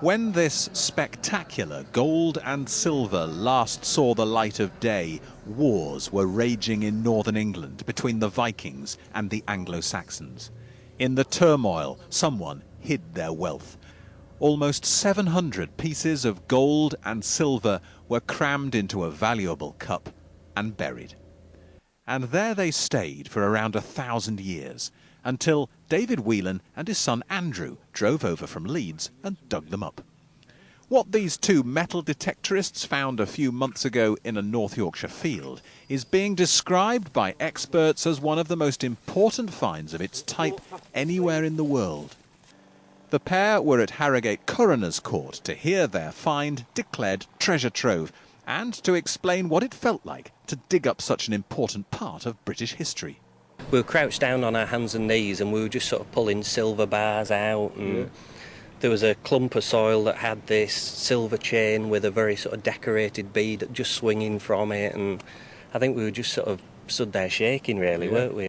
When this spectacular gold and silver last saw the light of day, wars were raging in northern England between the Vikings and the Anglo-Saxons. In the turmoil, someone hid their wealth. Almost 700 pieces of gold and silver were crammed into a valuable cup and buried. And there they stayed for around 1,000 years, until David Whelan and his son Andrew drove over from Leeds and dug them up. What these two metal detectorists found a few months ago in a North Yorkshire field is being described by experts as one of the most important finds of its type anywhere in the world. The pair were at Harrogate Coroner's Court to hear their find declared treasure trove and to explain what it felt like to dig up such an important part of British history. We were crouched down on our hands and knees and we were just sort of pulling silver bars out, and there was a clump of soil that had this silver chain with a very sort of decorated bead just swinging from it, and I think we were just sort of stood there shaking really, weren't we?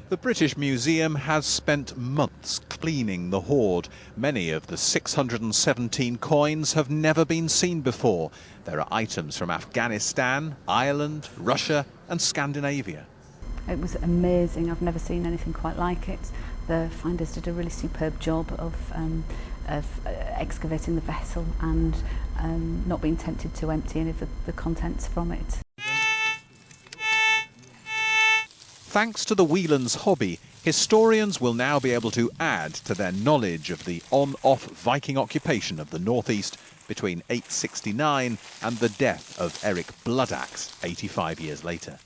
The British Museum has spent months cleaning the hoard. Many of the 617 coins have never been seen before. There are items from Afghanistan, Ireland, Russia and Scandinavia. It was amazing. I've never seen anything quite like it. The finders did a really superb job of excavating the vessel and not being tempted to empty any of the contents from it. Thanks to the Whelans' hobby, historians will now be able to add to their knowledge of the on-off Viking occupation of the northeast between 869 and the death of Eric Bloodaxe 85 years later.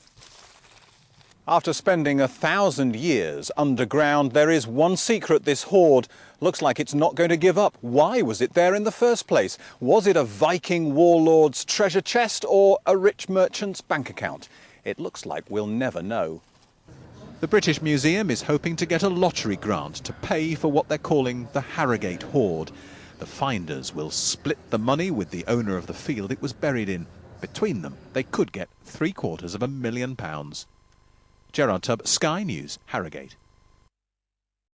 After spending 1,000 years underground, there is one secret this hoard looks like it's not going to give up. Why was it there in the first place? Was it a Viking warlord's treasure chest or a rich merchant's bank account? It looks like we'll never know. The British Museum is hoping to get a lottery grant to pay for what they're calling the Harrogate hoard. The finders will split the money with the owner of the field it was buried in. Between them, they could get £750,000. Gerard Tubb, Sky News, Harrogate.